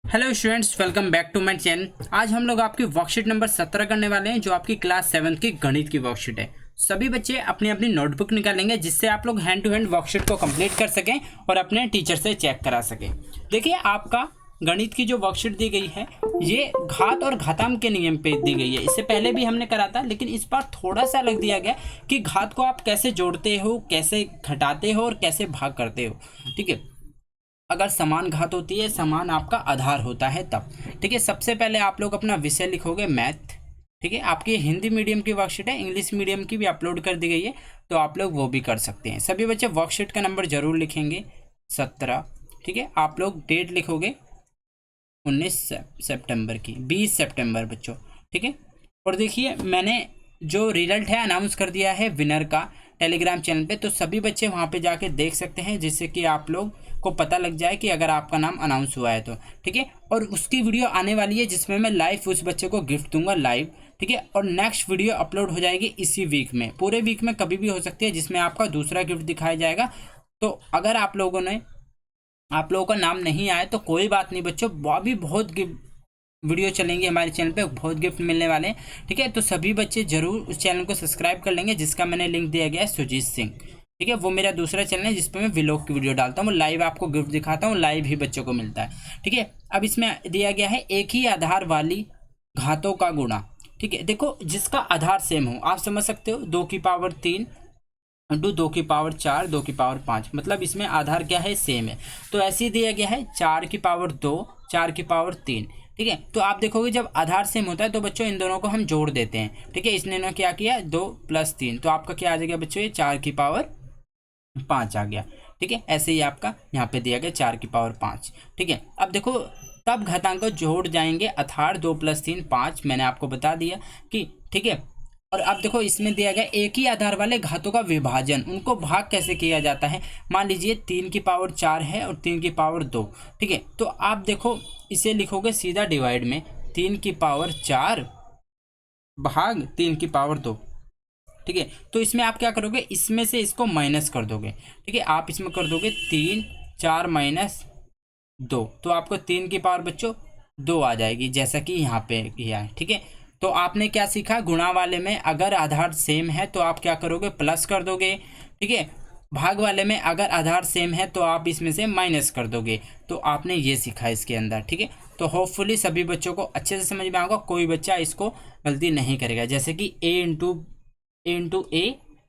Hello students, welcome back to my channel. आज हम लोग आपकी वर्कशीट नंबर 17 करने वाले हैं, जो आपकी क्लास 7 की गणित की वर्कशीट है। सभी बच्चे अपनी अपनी नोटबुक निकालेंगे, जिससे आप लोग हैंड टू हैंड वर्कशीट को कंप्लीट कर सकें और अपने टीचर से चेक करा सकें। देखिए, आपका गणित की जो वर्कशीट दी गई है, ये घात और घातांक के नियम पे दी गई है। इससे पहले भी हमने करा था, लेकिन इस बार थोड़ा सा अलग दिया गया कि घात को आप कैसे जोड़ते हो, कैसे घटाते हो और कैसे भाग करते हो। ठीक है, अगर समान घात होती है, समान आपका आधार होता है तब। ठीक है, सबसे पहले आप लोग अपना विषय लिखोगे मैथ। ठीक है, आपकी हिंदी मीडियम की वर्कशीट है, इंग्लिश मीडियम की भी अपलोड कर दी गई है, तो आप लोग वो भी कर सकते हैं। सभी बच्चे वर्कशीट का नंबर जरूर लिखेंगे 17। ठीक है, आप लोग डेट लिखोगे 19 सितंबर की, 20 सितंबर बच्चों। ठीक है, और देखिए, मैंने जो रिजल्ट है अनाउंस कर दिया है विनर का टेलीग्राम चैनल पे, तो सभी बच्चे वहाँ पे जाके देख सकते हैं, जिससे कि आप लोग को पता लग जाए कि अगर आपका नाम अनाउंस हुआ है तो। ठीक है, और उसकी वीडियो आने वाली है, जिसमें मैं लाइव उस बच्चे को गिफ्ट दूंगा लाइव। ठीक है, और नेक्स्ट वीडियो अपलोड हो जाएगी इसी वीक में, पूरे वीक में कभी भी हो सकती है, जिसमें आपका दूसरा गिफ्ट दिखाया जाएगा। तो अगर आप लोगों का नाम नहीं आया तो कोई बात नहीं बच्चों, अभी बहुत वीडियो चलेंगे हमारे चैनल पे, बहुत गिफ्ट मिलने वाले हैं। ठीक है, तो सभी बच्चे जरूर उस चैनल को सब्सक्राइब कर लेंगे, जिसका मैंने लिंक दिया गया है सुजीत सिंह। ठीक है, वो मेरा दूसरा चैनल है, जिसपे मैं व्लॉग की वीडियो डालता हूँ, लाइव आपको गिफ्ट दिखाता हूँ, लाइव ही बच्चों को मिलता है। ठीक है, अब इसमें दिया गया है एक ही आधार वाली घातों का गुणा। ठीक है, देखो, जिसका आधार सेम हो, आप समझ सकते हो, 2 की पावर 3 इंटू 2 की पावर 4, 2 की पावर 5, मतलब इसमें आधार क्या है, सेम है। तो ऐसे ही दिया गया है 4 की पावर 2, 4 की पावर 3। ठीक है, तो आप देखोगे जब आधार सेम होता है तो बच्चों इन दोनों को हम जोड़ देते हैं। ठीक है, इसने ना क्या किया, 2 + 3, तो आपका क्या आ जाएगा बच्चों, ये 4 की पावर 5 आ गया। ठीक है, ऐसे ही आपका यहाँ पे दिया गया 4 की पावर 5। ठीक है, अब देखो, तब घातांक जोड़ जाएंगे, अर्थात 2 + 3 5, मैंने आपको बता दिया कि। ठीक है, और अब देखो, इसमें दिया गया एक ही आधार वाले घातों का विभाजन, उनको भाग कैसे किया जाता है। मान लीजिए 3 की पावर 4 है और 3 की पावर 2। ठीक है, तो आप देखो, इसे लिखोगे सीधा डिवाइड में, 3 की पावर 4 भाग 3 की पावर 2। ठीक है, तो इसमें आप क्या करोगे, इसमें से इसको माइनस कर दोगे। ठीक है, आप इसमें कर दोगे 3 4 - 2, तो आपको 3 की पावर बच्चों 2 आ जाएगी, जैसा कि यहाँ पे किया है। ठीक है, तो आपने क्या सीखा, गुणा वाले में अगर आधार सेम है तो आप क्या करोगे, प्लस कर दोगे। ठीक है, भाग वाले में अगर आधार सेम है तो आप इसमें से माइनस कर दोगे। तो आपने ये सीखा इसके अंदर। ठीक है, तो होपफुली सभी बच्चों को अच्छे से समझ में आएगा, कोई बच्चा इसको गलती नहीं करेगा। जैसे कि a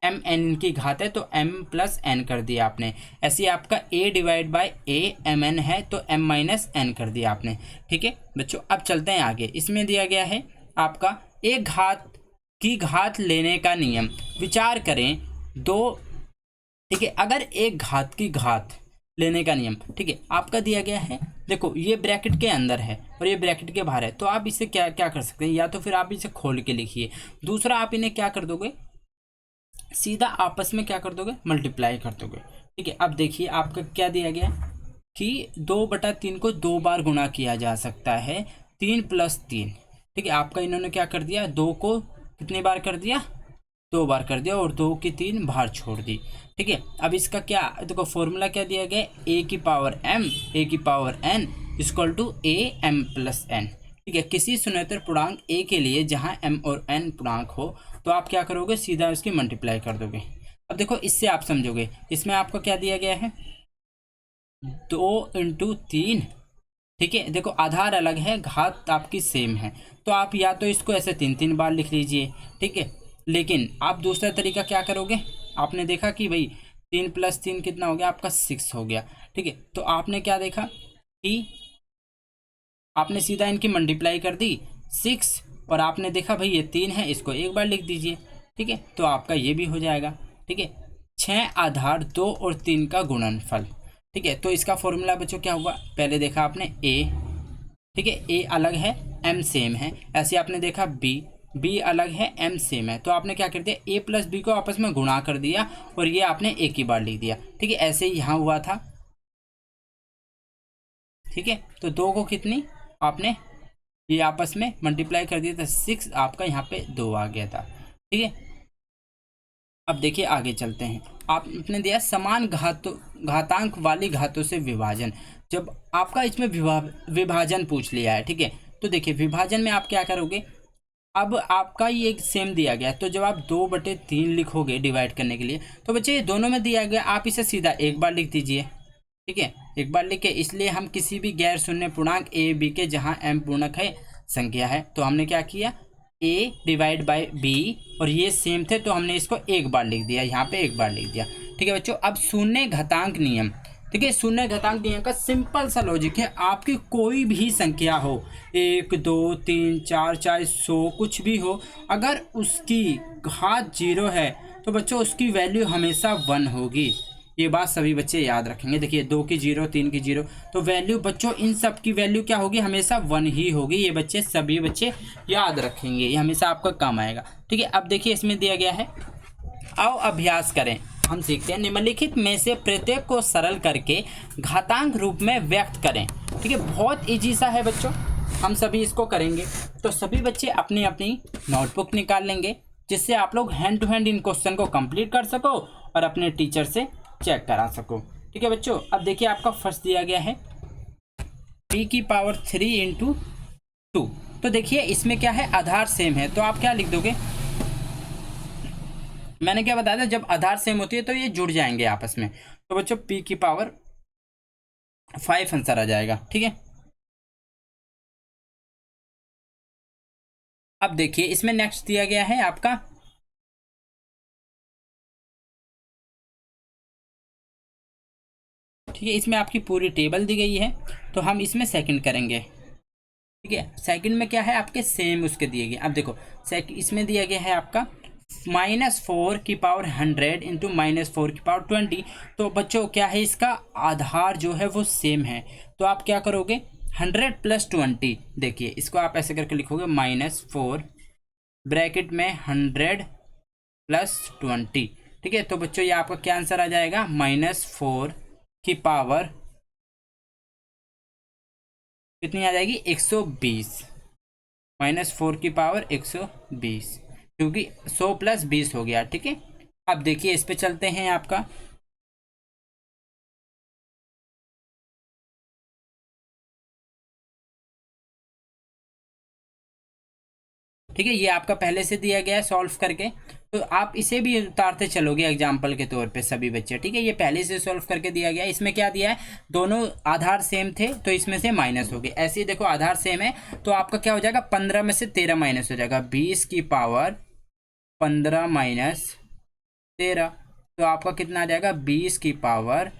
m n की घात है, तो m + n कर दिया आपने। ऐसे ही आपका a/a m n है, तो m - n कर दिया आपने। ठीक है बच्चों, अब चलते हैं आगे। इसमें दिया गया है आपका एक घात की घात लेने का नियम। विचार करें दो। ठीक है, अगर एक घात की घात लेने का नियम, ठीक है, आपका दिया गया है। देखो, ये ब्रैकेट के अंदर है और ये ब्रैकेट के बाहर है, तो आप इसे क्या क्या कर सकते हैं, या तो फिर आप इसे खोल के लिखिए। दूसरा, आप इन्हें क्या कर दोगे, सीधा आपस में क्या कर दोगे, मल्टीप्लाई कर दोगे। ठीक है, अब देखिए आपका क्या दिया गया कि 2/3 को 2 बार गुणा किया जा सकता है, 3 + 3। ठीक है, आपका इन्होंने क्या कर दिया, 2 को कितनी बार कर दिया, 2 बार कर दिया, और 2 की 3 बाहर छोड़ दी। ठीक है, अब इसका क्या, देखो फॉर्मूला क्या दिया गया, a की पावर m a की power n = a m + n। ठीक है, किसी शून्येतर पूर्णांक a के लिए जहां m और n पूर्णांक हो, तो आप क्या करोगे, सीधा उसकी मल्टीप्लाई कर दोगे। अब देखो, इससे आप समझोगे, इसमें आपको क्या दिया गया है, 2 × 3। ठीक है, देखो आधार अलग है, घात आपकी सेम है, तो आप या तो इसको ऐसे 3 बार लिख लीजिए। ठीक है, लेकिन आप दूसरा तरीका क्या करोगे, आपने देखा कि भाई 3 + 3 कितना हो गया आपका, 6 हो गया। ठीक है, तो आपने क्या देखा कि आपने सीधा इनकी मल्टीप्लाई कर दी 6, और आपने देखा भाई ये 3 है, इसको एक बार लिख दीजिए। ठीक है, तो आपका ये भी हो जाएगा। ठीक है, 6 आधार 2 और 3 का गुणनफल। ठीक है, तो इसका फॉर्मूला बच्चों क्या हुआ, पहले देखा आपने a। ठीक है, a अलग है, m सेम है। ऐसे आपने देखा b अलग है, m सेम है, तो आपने क्या कर दिया, a + b को आपस में गुणा कर दिया, और ये आपने एक ही बार लिख दिया। ठीक है, ऐसे ही यहाँ हुआ था। ठीक है, तो 2 को कितनी आपने ये आपस में मल्टीप्लाई कर दिया था, 6, आपका यहाँ पे 2 आ गया था। ठीक है, अब देखिए आगे चलते हैं। आपने दिया समान घातांक वाली घातों से विभाजन। जब आपका इसमें विभाजन पूछ लिया है, ठीक है, तो देखिए विभाजन में आप क्या करोगे, अब आपका ये एक सेम दिया गया है, तो जब आप 2/3 लिखोगे डिवाइड करने के लिए, तो बच्चे ये दोनों में दिया गया, आप इसे सीधा एक बार लिख दीजिए, ठीक है, एक बार लिख के, इसलिए हम किसी भी गैर शून्य पूर्णांक ए बी के जहाँ m पूर्णांक है संख्या है, तो हमने क्या किया, a डिवाइड बाई बी, और ये सेम थे तो हमने इसको एक बार लिख दिया, यहाँ पे एक बार लिख दिया, ठीक है बच्चों। अब शून्य घातांक नियम, ठीक है, शून्य घातांक नियम का सिंपल सा लॉजिक है, आपकी कोई भी संख्या हो, 1 2 3 4 चाहे 100 कुछ भी हो, अगर उसकी घात 0 है तो बच्चों उसकी वैल्यू हमेशा 1 होगी। ये बात सभी बच्चे याद रखेंगे। देखिए 2 की 0, 3 की 0, तो वैल्यू बच्चों इन सब की वैल्यू क्या होगी, हमेशा 1 ही होगी। ये बच्चे सभी बच्चे याद रखेंगे, ये हमेशा आपका काम आएगा, ठीक है। अब देखिए इसमें दिया गया है, आओ अभ्यास करें, हम सीखते हैं, निम्नलिखित में से प्रत्येक को सरल करके घातांक रूप में व्यक्त करें, ठीक है। बहुत इजी सा है बच्चों, हम सभी इसको करेंगे। तो सभी बच्चे अपनी अपनी नोटबुक निकाल लेंगे, जिससे आप लोग हैंड टू हैंड इन क्वेश्चन को कंप्लीट कर सको और अपने टीचर से चेक करा सको, ठीक है बच्चों। अब देखिए आपका फर्स्ट दिया गया है p⁻³ × 2, तो देखिए इसमें क्या है, आधार सेम है, तो आप क्या लिख दोगे, मैंने क्या बताया था, जब आधार सेम होती है तो ये जुड़ जाएंगे आपस में, तो बच्चों p⁵ आंसर आ जाएगा, ठीक है। अब देखिए इसमें नेक्स्ट दिया गया है आपका ठीक है, इसमें आपकी पूरी टेबल दी गई है, तो हम इसमें सेकंड करेंगे, ठीक है। सेकंड में क्या है, आपके सेम उसके दिए गए। अब देखो इसमें दिया गया है आपका -4⁻100 × -4⁻20, तो बच्चों क्या है, इसका आधार जो है वो सेम है, तो आप क्या करोगे, 100 + 20, देखिए इसको आप ऐसे करके लिखोगे, -4 ब्रैकेट में 100 + 20, ठीक है। तो बच्चों ये आपका क्या आंसर आ जाएगा, -4 की पावर कितनी आ जाएगी, 120, -4 की पावर 120, क्योंकि 100 + 20 हो गया, ठीक है। अब देखिए इस पे चलते हैं आपका ठीक है, ये आपका पहले से दिया गया है सॉल्व करके, तो आप इसे भी उतारते चलोगे एग्जाम्पल के तौर पे सभी बच्चे, ठीक है। ये पहले से सॉल्व करके दिया गया है, इसमें क्या दिया है, दोनों आधार सेम थे तो इसमें से माइनस हो गए, ऐसे ही देखो आधार सेम है तो आपका क्या हो जाएगा, 15 में से 13 माइनस हो जाएगा, 20 की पावर 15 - 13, तो आपका कितना आ जाएगा, 20 की पावर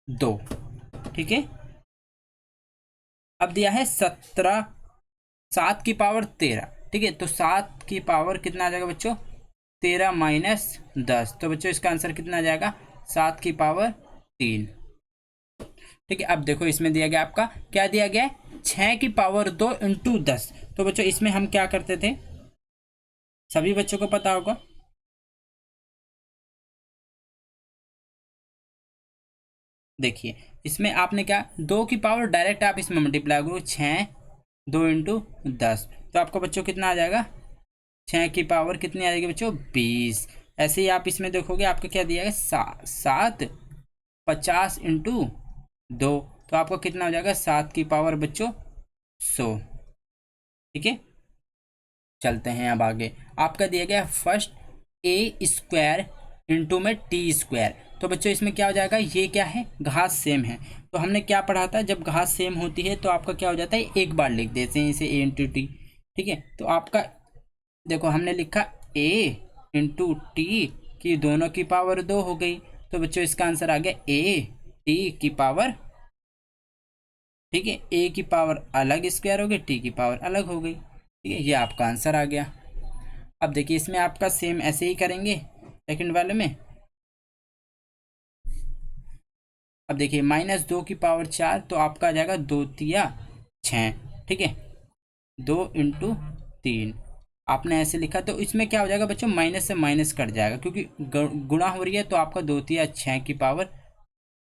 2, ठीक है। अब दिया है 7 की पावर 13, ठीक है, तो 7 की पावर कितना आ जाएगा बच्चों, 13 - 10, तो बच्चों इसका आंसर कितना आ जाएगा, 7 की पावर 3, ठीक है। अब देखो इसमें दिया गया आपका क्या दिया गया है, 6 की पावर 2 × 10, तो बच्चों इसमें हम क्या करते थे, सभी बच्चों को पता होगा, देखिए इसमें आपने क्या, 2 की पावर डायरेक्ट आप इसमें मल्टीप्लाई करो, 6 2 × 10, तो आपको बच्चों कितना आ जाएगा, 6 की पावर कितनी आ जाएगी बच्चों, 20। ऐसे ही आप इसमें देखोगे आपका क्या दिया है, 7 50 × 2, तो आपको कितना हो जाएगा, 7 की पावर बच्चों 100, ठीक है। चलते हैं अब आगे, आपका दिया गया फर्स्ट a² इंटू में t², तो बच्चों इसमें क्या हो जाएगा, ये क्या है, घात सेम है, तो हमने क्या पढ़ा था, जब घात सेम होती है तो आपका क्या हो जाता है, एक बार लिख देते हैं इसे a × t, ठीक है। तो आपका देखो हमने लिखा a × t की दोनों की पावर 2 हो गई, तो बच्चों इसका आंसर आ गया a t की पावर, ठीक है, a की पावर अलग स्क्वायर हो गई, t की पावर अलग हो गई, ठीक है, ये आपका आंसर आ गया। अब देखिए इसमें आपका सेम ऐसे ही करेंगे सेकंड वाले में। अब देखिए -2 की पावर 4, तो आपका आ जाएगा 2 तिया 6, ठीक है, 2 × 3 आपने ऐसे लिखा, तो इसमें क्या हो जाएगा बच्चों, माइनस से माइनस कट जाएगा, क्योंकि गुणा हो रही है, तो आपका 2 तिया 6 की पावर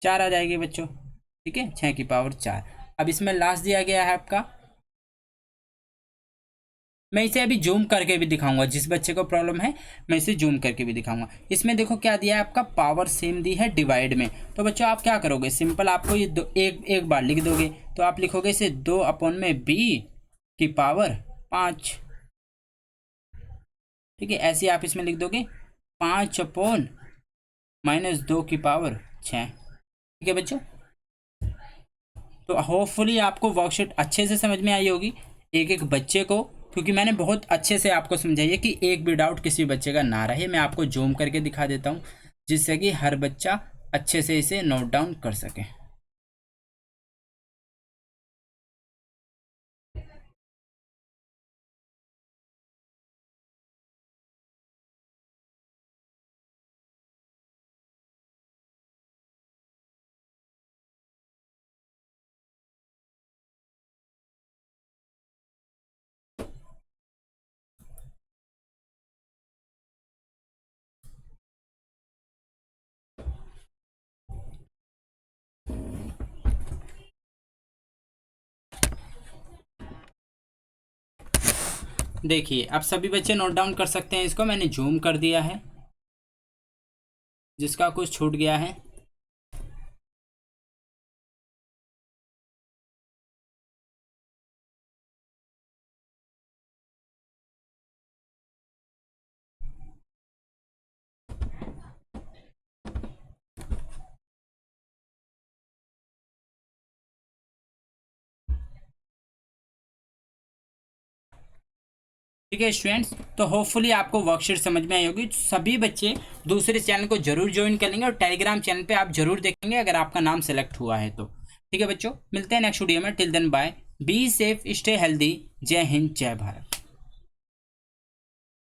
4 आ जाएगी बच्चों, ठीक है, 6 की पावर 4। अब इसमें लास्ट दिया गया है आपका मैं इसे अभी जूम करके भी दिखाऊंगा, जिस बच्चे को प्रॉब्लम है मैं इसे जूम करके भी दिखाऊंगा। इसमें देखो क्या दिया है आपका, पावर सेम दी है डिवाइड में। तो बच्चों आप क्या करोगे, सिंपल आपको ये एक बार लिख दोगे। तो आप लिखोगे इसे 2/b की पावर 5। ठीक है, ऐसे आप इसमें लिख दोगे 5/-2 की पावर 6। ठीक है बच्चों, तो होपफुली आपको वर्कशीट अच्छे से समझ में आई होगी एक एक बच्चे को, क्योंकि मैंने बहुत अच्छे से आपको समझाइए कि एक भी डाउट किसी बच्चे का ना रहे। मैं आपको जूम करके दिखा देता हूँ जिससे कि हर बच्चा अच्छे से इसे नोट डाउन कर सके। देखिए अब सभी बच्चे नोट डाउन कर सकते हैं, इसको मैंने जूम कर दिया है, जिसका कुछ छूट गया है। ठीक है स्टूडेंट्स, तो होपफुली आपको वर्कशीट समझ में आई होगी। सभी बच्चे दूसरे चैनल को जरूर ज्वाइन कर लेंगे और टेलीग्राम चैनल पे आप जरूर देखेंगे अगर आपका नाम सेलेक्ट हुआ है तो। ठीक है बच्चों, मिलते हैं नेक्स्ट वीडियो में। Till then bye, be safe, stay healthy. जय हिंद, जय भारत।